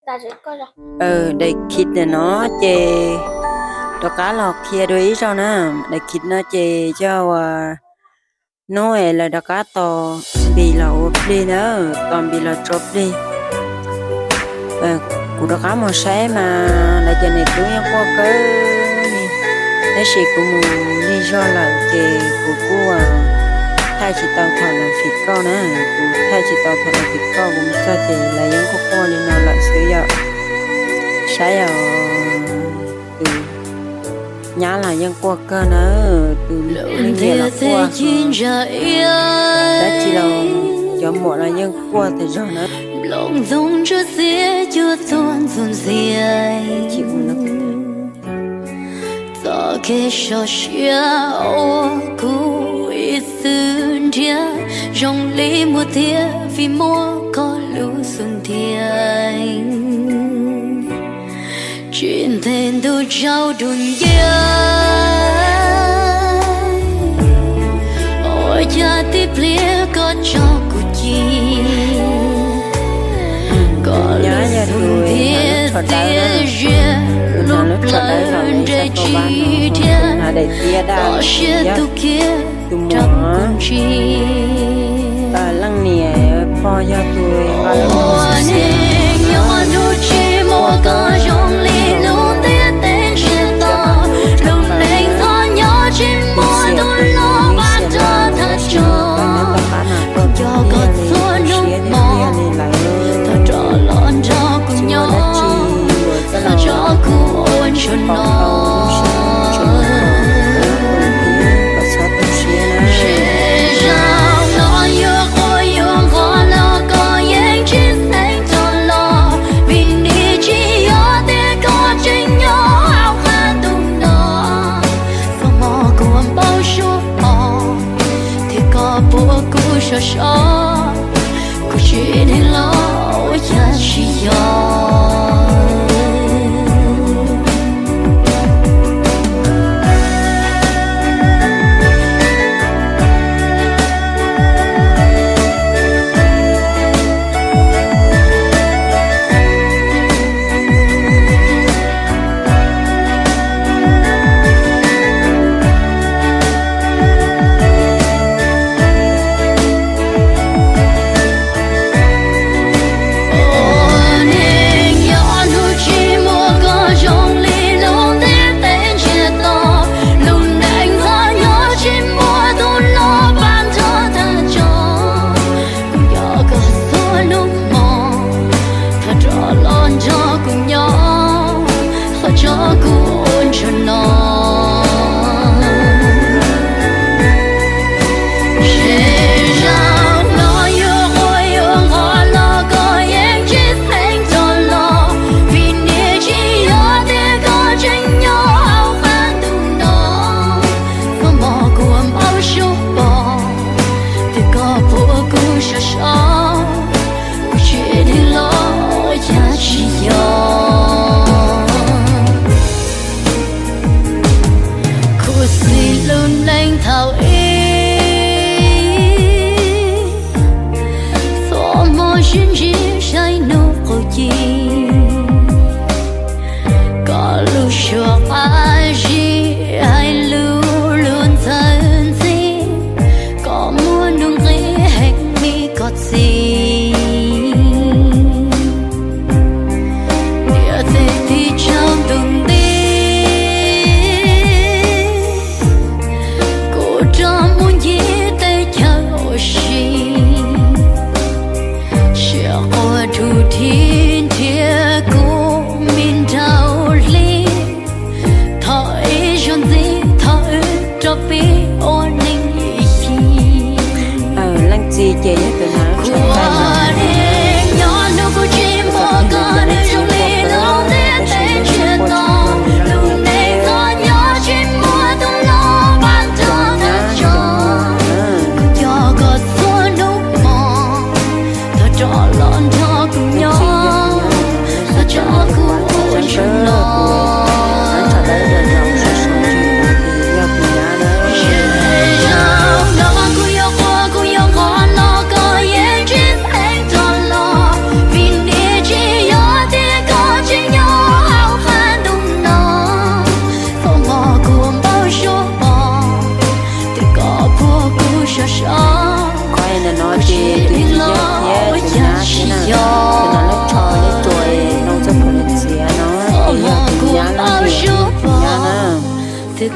Đã rất có rồi. Để kít để nó chê đó cá lọt kia đôi ý sao nè để kít nó chê cho nói là đó cá to bị là ốp đi nữa còn bị là chốt đi của đó cá mà sáng mà là cho này cũng như qua cái đấy chỉ của mình đi do là chê của cô thay chỉ tao thọ là phí cao nè của thay chỉ tao thọ là phí cao cũng cho chê là những cô nên nó lại sử dụng sẽ từ nhá là dân qua cơ nữa từ linh địa là qua đã chỉ là cho một là dân qua thì rồi nữa lòng dung cho xía chưa tuôn dồn dìa chịu nó ta kê cho xía ô cú ít xương thia rong lý mua thia vì mua có lũ xuân thia chuyện tên tu trao đùn ôi cha tiếp lia có cho cụ chi có nhớ nhà tôi nó thật đó nó thật đấy là mình sẽ có bán nó để tia đa tụi mỏ lăng nè po cho tôi và lăng cho cô chỉ nên lo giá trị lăng gì chị từ nó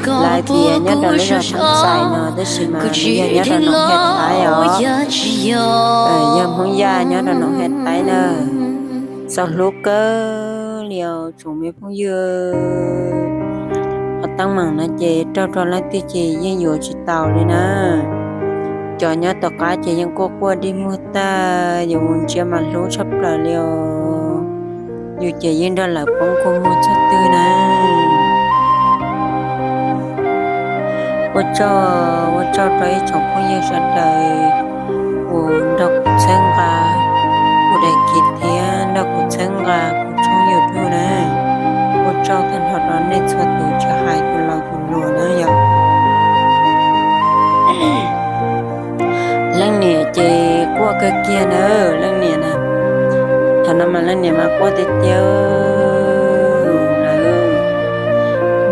lại thì nhớ đó lấy ra thằng xài nó tới xin mà nhớ đó nó hết tái giờ muốn ra nhớ đó nó hết tái nè sau lúc cơ liều chúng mình cũng vừa họ tăng mảng nó chế cho lại tiêu chế yên dụ chỉ tàu đi nè cho nhớ tất cả chế những cô qua đi mua ta dù muốn chia mặt lúa sắp lại liều dù chế yên đó là bông cô mua cho tư nè我找对从朋友说的，我那古城啊，我的今天那古城啊，古城有多呢？我找跟他说那车都去海不老不落呢要。lần này chị qua cái kia nữa, lần này nè, thằng mà lần này mà qua tới tiêu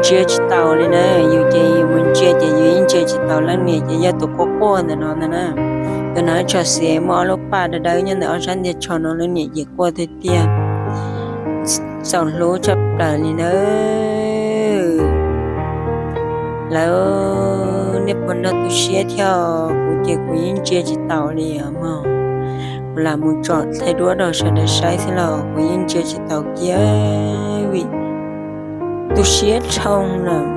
chia chỉ tàu lên nè, dù chị muốn chia chị dù chia chỉ tàu lần này chị giờ tụi cô nè nó nè, tụi nó cho xe mua lúc ba đã đấy nhưng ở trên thì cho nó lần này chị qua tới tiêu, sau lúa chấp lại lên nữa, là nếu bọn nó tụi xe theo của chị của những chia chỉ tàu liền mà, là muốn chọn thay đổi đó sẽ để sai thế nào của những chia chỉ tàu kia vì tôi xé trong là